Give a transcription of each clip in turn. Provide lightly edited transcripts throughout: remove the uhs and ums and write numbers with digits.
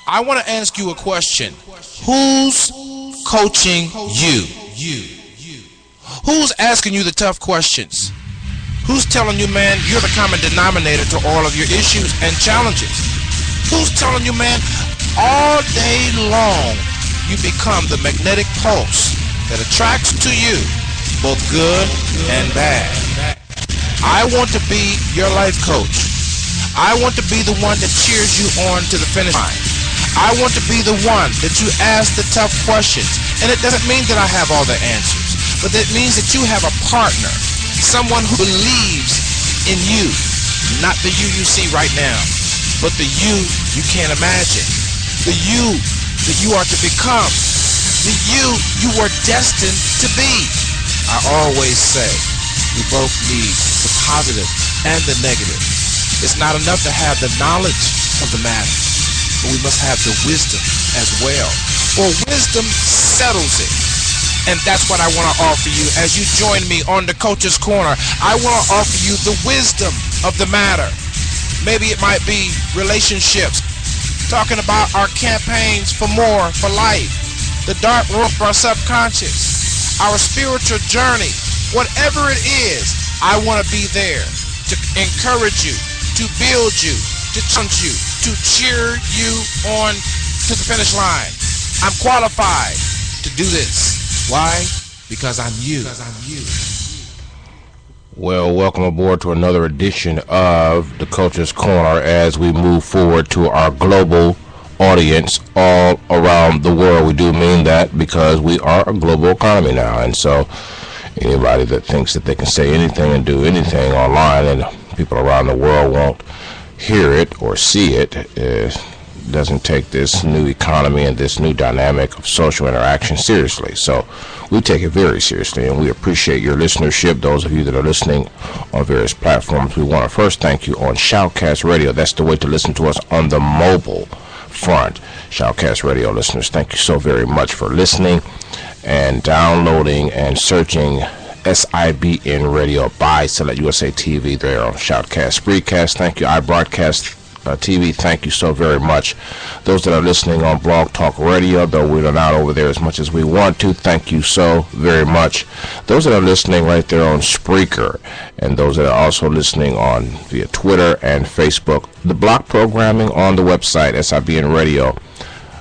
I want to ask you a question. Who's coaching you? Who's asking you the tough questions? Who's telling you, man, you're the common denominator to all of your issues and challenges? Who's telling you, man, all day long you become the magnetic pulse that attracts to you both good and bad? I want to be your life coach. I want to be the one that cheers you on to the finish line. I want to be the one that you ask the tough questions. And it doesn't mean that I have all the answers, but it means that you have a partner, someone who believes in you, not the you see right now, but the you can't imagine, the you that you are to become, the you are destined to be. I always say we both need the positive and the negative. It's not enough to have the knowledge of the matter, but we must have the wisdom as well. For wisdom settles it. And that's what I want to offer you as you join me on the Coach's Corner. I want to offer you the wisdom of the matter. Maybe it might be relationships, talking about our campaigns for more, for life, the dark room of our subconscious, our spiritual journey. Whatever it is, I want to be there to encourage you, to build you, to challenge you, to cheer you on to the finish line. I'm qualified to do this. Why? Because I'm you. Well, welcome aboard to another edition of the Coach's Corner as we move forward to our global audience all around the world. We do mean that because we are a global economy now, and so anybody that thinks that they can say anything and do anything online and people around the world won't hear it or see it doesn't take this new economy and this new dynamic of social interaction seriously. So we take it very seriously, and we appreciate your listenership. Those of you that are listening on various platforms, we want to first thank you on Shoutcast Radio. That's the way to listen to us on the mobile front. Shoutcast Radio listeners, thank you so very much for listening and downloading and searching SIBN Radio by Select USA TV there on Shoutcast. Spreaker, thank you. iBroadcast TV, thank you so very much. Those that are listening on Blog Talk Radio, though we're not over there as much as we want to, thank you so very much. Those that are listening right there on Spreaker, and those that are also listening on via Twitter and Facebook, the block programming on the website SIBN Radio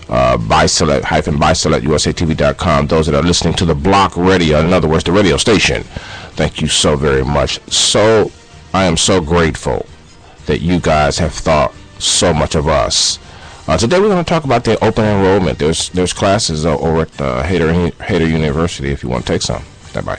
by selectusatv.com. Those that are listening to the block radio, in other words the radio station, thank you so very much. So I am so grateful that you guys have thought so much of us. Today we're going to talk about the open enrollment. There's classes over at Hader University if you want to take some. Stand by.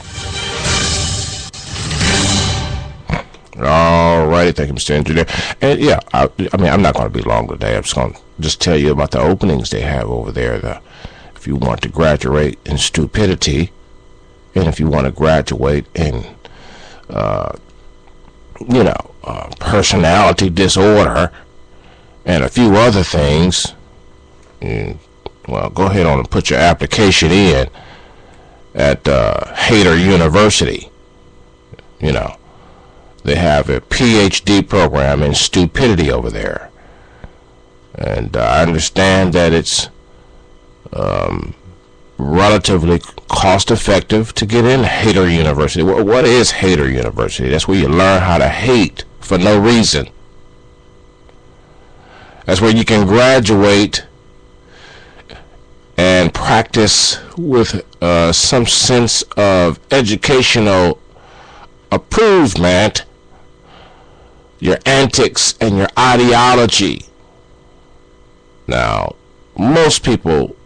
Alrighty, thank you, Mr. Engineer. And yeah, I mean, I'm not going to be long today. I'm just going to tell you about the openings they have over there. If you want to graduate in stupidity, and if you want to graduate in, personality disorder, and a few other things, well, go ahead on and put your application in at Hader University. You know, they have a PhD program in stupidity over there, and I understand that it's relatively cost-effective to get in Hader University. What is Hader University? That's where you learn how to hate for no reason. That's where you can graduate and practice with some sense of educational improvement your antics and your ideology. Now, most people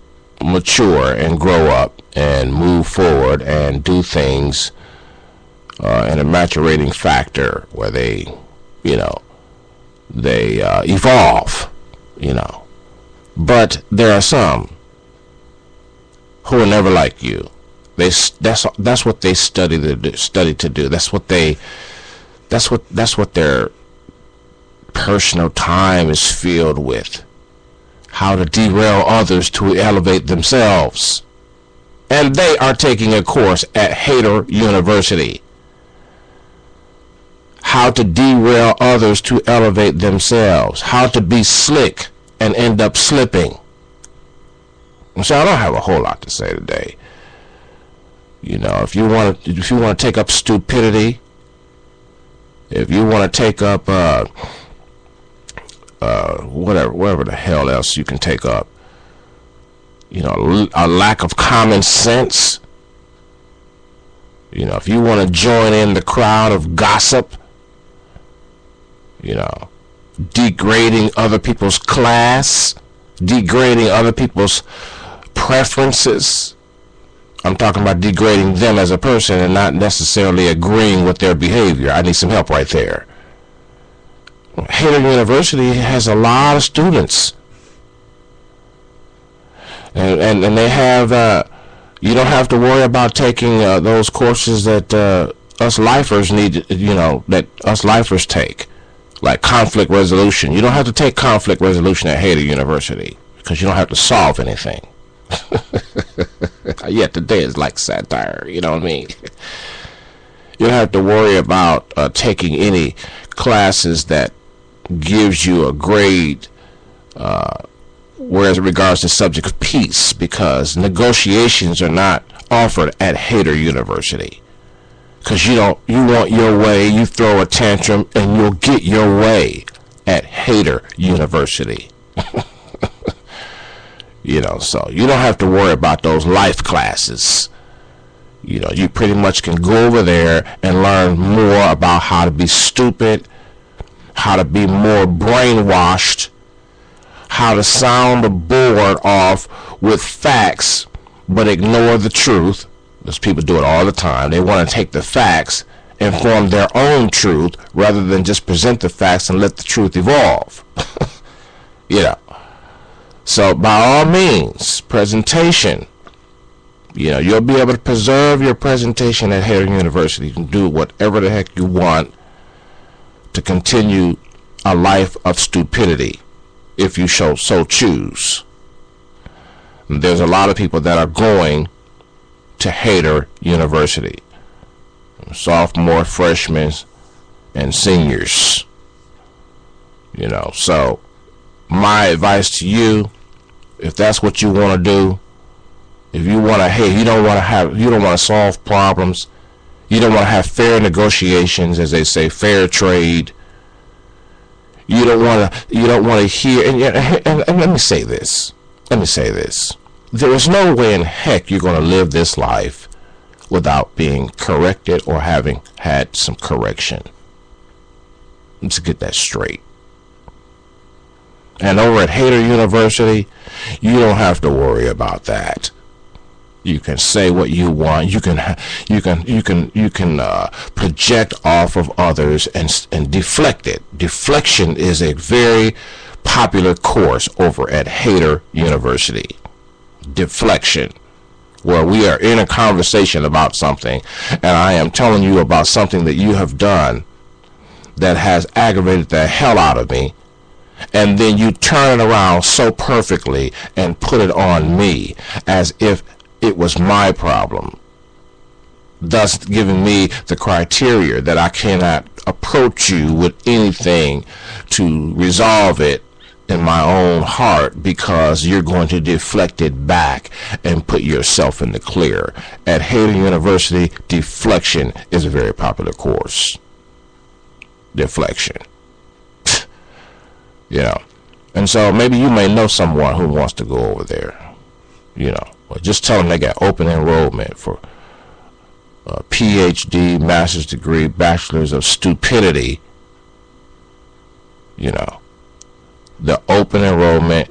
mature and grow up and move forward and do things in a maturating factor where they evolve, but there are some who are never like you. That's what they study to do. That's what their personal time is filled with. How to derail others to elevate themselves. And they are taking a course at Hader University. How to derail others to elevate themselves. How to be slick and end up slipping. And so I don't have a whole lot to say today. You know, if you want to take up stupidity, if you want to take up whatever the hell else you can take up, you know, a lack of common sense. You know, if you want to join in the crowd of gossip, you know, degrading other people's class, degrading other people's preferences. I'm talking about degrading them as a person and not necessarily agreeing with their behavior. I need some help right there. Hater University has a lot of students. And they have, you don't have to worry about taking those courses that us lifers need, you know, that us lifers take, like conflict resolution. You don't have to take conflict resolution at Hater University because you don't have to solve anything. Yet today is like satire, you know what I mean? You don't have to worry about taking any classes that gives you a grade whereas in regards to subject of peace, because negotiations are not offered at Hater University. Because you want your way, you throw a tantrum and you'll get your way at Hater University. You know, so you don't have to worry about those life classes. You know, you pretty much can go over there and learn more about how to be stupid, how to be more brainwashed, how to sound the board off with facts but ignore the truth. Those people do it all the time. They want to take the facts and form their own truth rather than just present the facts and let the truth evolve. You know. So by all means, presentation. You know, you'll be able to preserve your presentation at Hater University. You can do whatever the heck you want to continue a life of stupidity if you so choose. And there's a lot of people that are going to Hater University. Sophomore, freshmen, and seniors. You know, so my advice to you, if that's what you want to do, if you want to hate, you don't want to solve problems, you don't want to have fair negotiations, as they say, fair trade. You don't want to hear, and let me say this. There is no way in heck you're going to live this life without being corrected or having had some correction. Let's get that straight. And over at Hater University, you don't have to worry about that. You can say what you want. You can project off of others and deflect it. Deflection is a very popular course over at Hater University. Deflection, where we are in a conversation about something, and I am telling you about something that you have done that has aggravated the hell out of me. And then you turn it around so perfectly and put it on me as if it was my problem, thus giving me the criteria that I cannot approach you with anything to resolve it in my own heart, because you're going to deflect it back and put yourself in the clear. At Hater University, deflection is a very popular course. Deflection. You know, and so maybe you may know someone who wants to go over there. You know, or just tell them they got open enrollment for PhD, master's degree, bachelor's of stupidity. You know, the open enrollment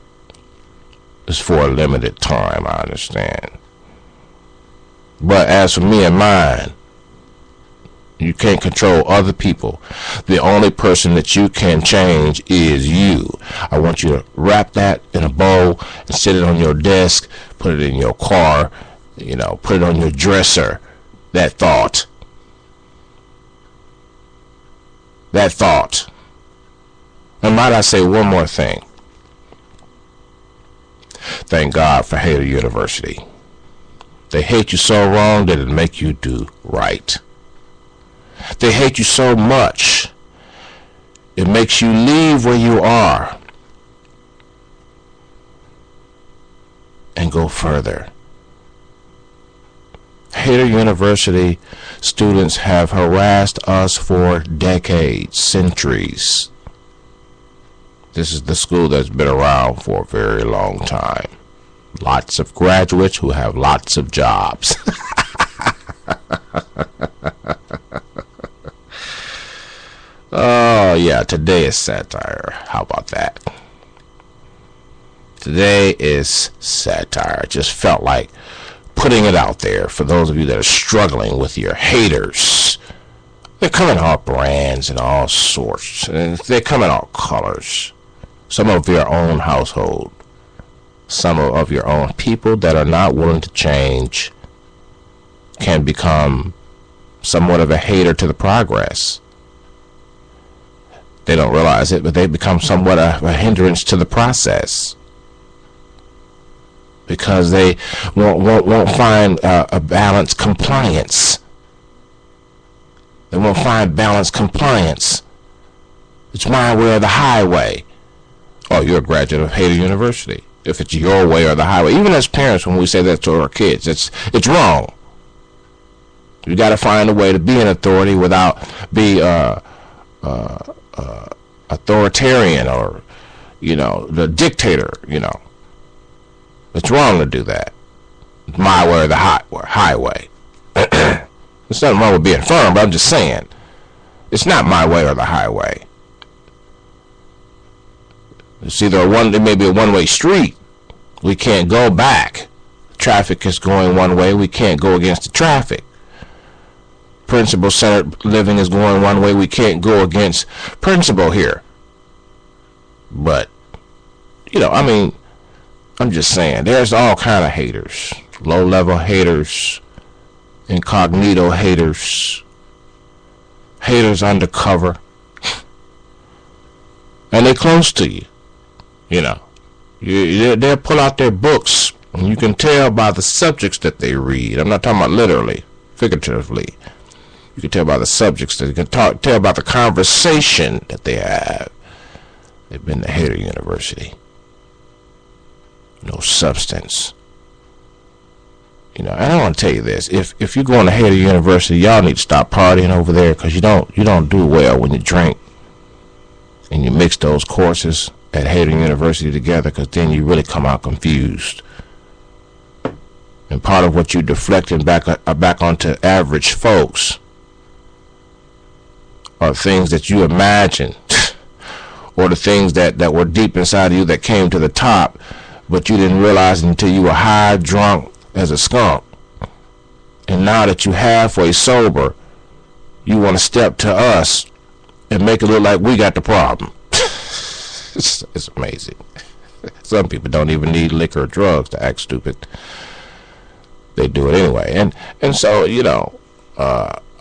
is for a limited time, I understand. But as for me and mine, you can't control other people. The only person that you can change is you. I want you to wrap that in a bow and sit it on your desk, put it in your car, you know, put it on your dresser. That thought. That thought. And might I say one more thing? Thank God for Hater University. They hate you so wrong that it make you do right. They hate you so much, it makes you leave where you are go further. Hater University students have harassed us for decades, centuries. This is the school that's been around for a very long time. Lots of graduates who have lots of jobs. Oh, yeah, today is satire. How about that? Today is satire. Just felt like putting it out there for those of you that are struggling with your haters. They come in all brands and all sorts, and they come in all colors. Some of your own household, some of your own people that are not willing to change can become somewhat of a hater to the progress. They don't realize it, but they become somewhat of a hindrance to the process, because they won't find a balanced compliance. They won't find balanced compliance. It's my way or the highway. Oh, you're a graduate of Hater University. If it's your way or the highway. Even as parents, when we say that to our kids, it's wrong. You got to find a way to be an authority without be authoritarian or, the dictator, It's wrong to do that. It's my way or the highway. There's nothing wrong with being firm, but I'm just saying, it's not my way or the highway. It's either it may be a one-way street. We can't go back. Traffic is going one way. We can't go against the traffic. Principle-centered living is going one way. We can't go against principle here. But, I'm just saying, there's all kind of haters. Low-level haters, incognito haters, haters undercover. And they're close to you. They'll pull out their books, and you can tell by the subjects that they read. I'm not talking about literally, figuratively. You can tell by the subjects. You can tell about the conversation that they have. They've been to Hater University. No substance. And I want to tell you this: if you're going to Hater University, y'all need to stop partying over there, because you don't do well when you drink and you mix those courses at Hater University together, because then you really come out confused. And part of what you deflecting back onto average folks are things that you imagine, or the things that were deep inside of you that came to the top, but you didn't realize until you were high, drunk as a skunk. And now that you halfway sober, you want to step to us and make it look like we got the problem. It's amazing. Some people don't even need liquor or drugs to act stupid. They do it anyway. And so,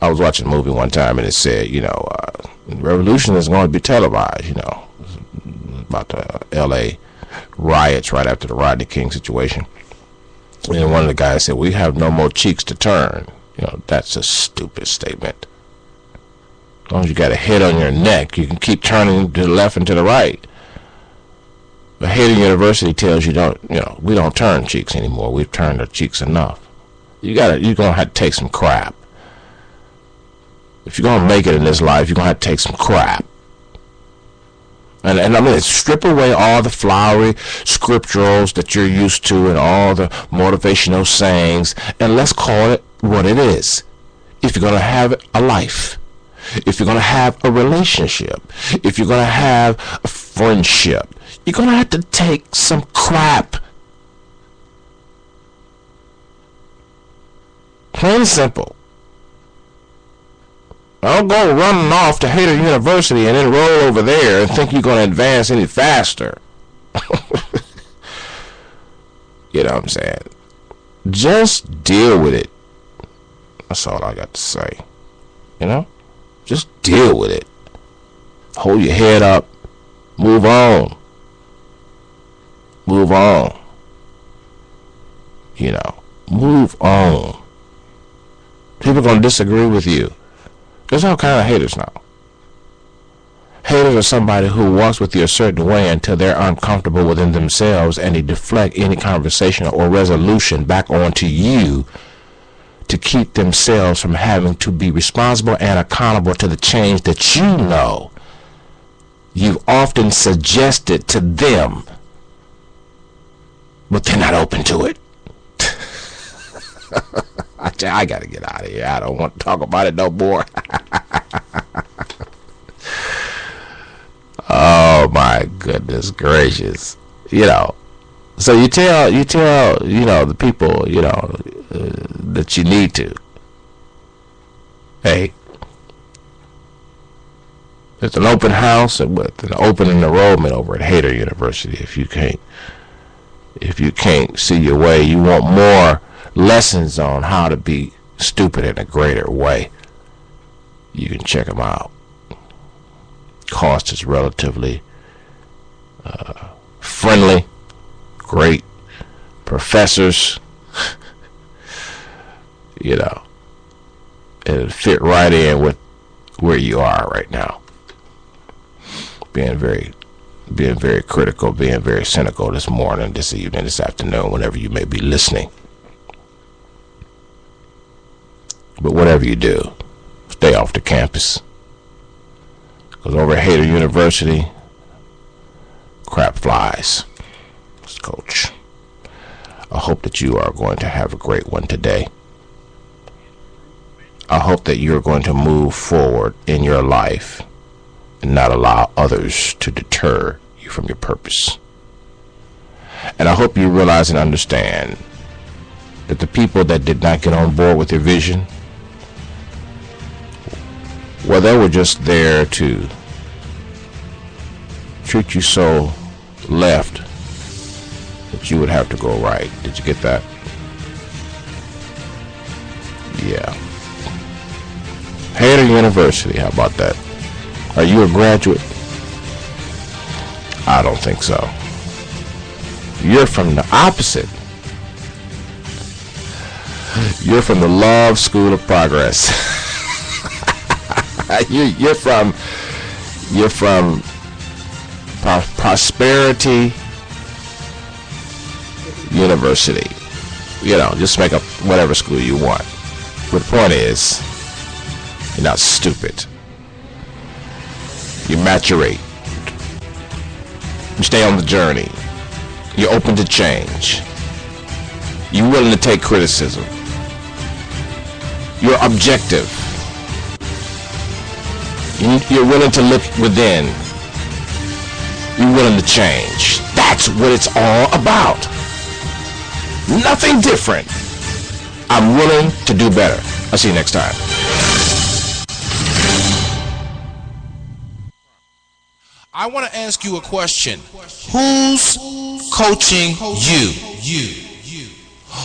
I was watching a movie one time, and it said, revolution is going to be televised, about the L.A. riots right after the Rodney King situation. And one of the guys said, we have no more cheeks to turn. That's a stupid statement. As long as you got a head on your neck, you can keep turning to the left and to the right. But Hater University tells you we don't turn cheeks anymore. We've turned our cheeks enough. You're gonna have to take some crap. If you're gonna make it in this life, you're gonna have to take some crap. And I mean, strip away all the flowery scripturals that you're used to and all the motivational sayings, and let's call it what it is. If you're gonna have a life, if you're gonna have a relationship, if you're gonna have a friendship, you're gonna have to take some crap. Plain and simple. Don't go running off to Hater University and then roll over there and think you're going to advance any faster. You know what I'm saying? Just deal with it. That's all I got to say. Just deal with it. Hold your head up. Move on. Move on. Move on. People are going to disagree with you. There's all kind of haters now. Haters are somebody who walks with you a certain way until they're uncomfortable within themselves, and they deflect any conversation or resolution back onto you to keep themselves from having to be responsible and accountable to the change that you know you've often suggested to them, but they're not open to it. I gotta get out of here. I don't want to talk about it no more. Oh my goodness gracious. So you tell the people, that you need to. Hey, there's an open house with an open enrollment over at Hader University. If you can't see your way, you want more lessons on how to be stupid in a greater way, you can check them out. Cost is relatively friendly. Great professors. It'll fit right in with where you are right now. Being very critical, being very cynical this morning, this evening, this afternoon, whenever you may be listening. But whatever you do, stay off the campus. Because over at Hader University, crap flies. Coach, I hope that you are going to have a great one today. I hope that you're going to move forward in your life and not allow others to deter you from your purpose. And I hope you realize and understand that the people that did not get on board with your vision, well, they were just there to treat you so left that you would have to go right. Did you get that? Yeah. Hader University, how about that? Are you a graduate? I don't think so. You're from the opposite. You're from the Love School of Progress. You're from Prosperity University. Just make up whatever school you want. But the point is, you're not stupid. You maturate. You stay on the journey. You're open to change. You're willing to take criticism. You're objective. You're willing to look within. You're willing to change. That's what it's all about. Nothing different. I'm willing to do better. I'll see you next time. I want to ask you a question. Who's coaching you?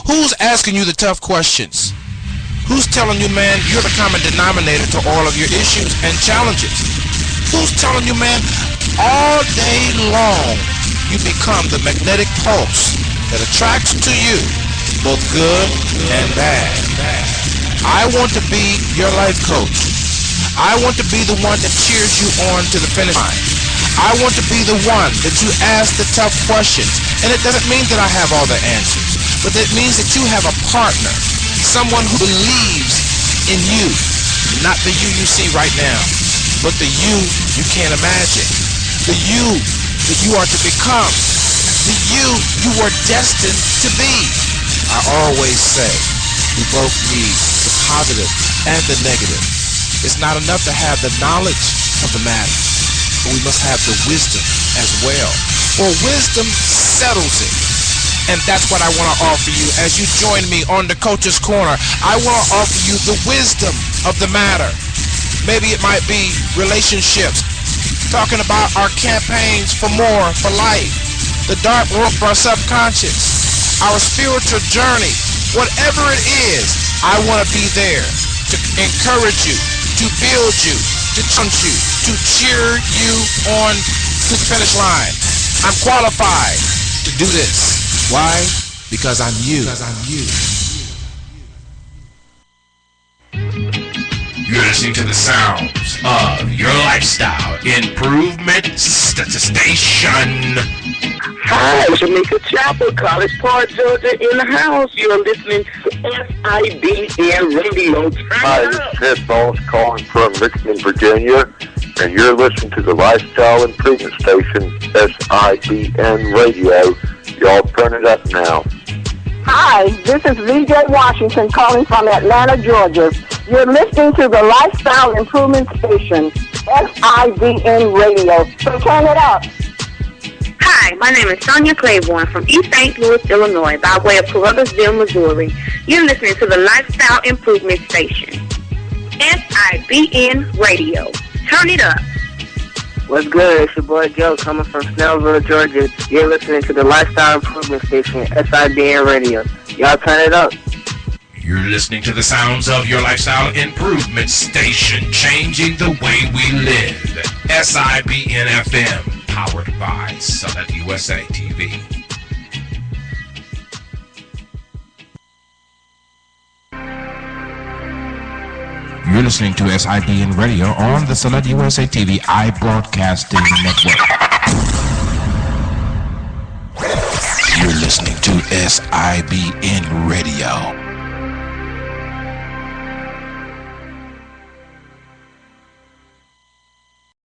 Who's asking you the tough questions? Who's telling you, man, you're the common denominator to all of your issues and challenges? Who's telling you, man, all day long you become the magnetic pulse that attracts to you both good and bad? I want to be your life coach. I want to be the one that cheers you on to the finish line. I want to be the one that you ask the tough questions. And it doesn't mean that I have all the answers, but it means that you have a partner, someone who believes in you, not the you see right now, but the you can't imagine, the you that you are to become, the you are destined to be. I always say we both need the positive and the negative. It's not enough to have the knowledge of the matter, but we must have the wisdom as well. For wisdom settles it. And that's what I want to offer you as you join me on the Coach's Corner. I want to offer you the wisdom of the matter. Maybe it might be relationships, talking about our campaigns for more, for life, the dark world of our subconscious, our spiritual journey. Whatever it is, I want to be there to encourage you, to build you, to challenge you, to cheer you on to the finish line. I'm qualified to do this. Why? Because I'm you. You're listening to the sounds of your lifestyle improvement station. Hi, Jamaica Chapel, College Park, Georgia, in the house. You're listening to SIBN Radio. Hi, this is Ted Bones calling from Richmond, Virginia, and you're listening to the Lifestyle Improvement Station, SIBN Radio. Y'all turn it up now. Hi, this is VJ Washington calling from Atlanta, Georgia. You're listening to the Lifestyle Improvement Station, SIBN Radio. So turn it up. Hi, my name is Sonia Claiborne from East St. Louis, Illinois, by way of Carruthersville, Missouri. You're listening to the Lifestyle Improvement Station, SIBN Radio. Turn it up. What's good? It's your boy Joe coming from Snellville, Georgia. You're listening to the Lifestyle Improvement Station, SIBN Radio. Y'all turn it up. You're listening to the sounds of your lifestyle improvement station, changing the way we live. SIBN FM, powered by Select USA TV. You're listening to SIBN Radio on the Select USA TV iBroadcasting Network. You're listening to SIBN Radio.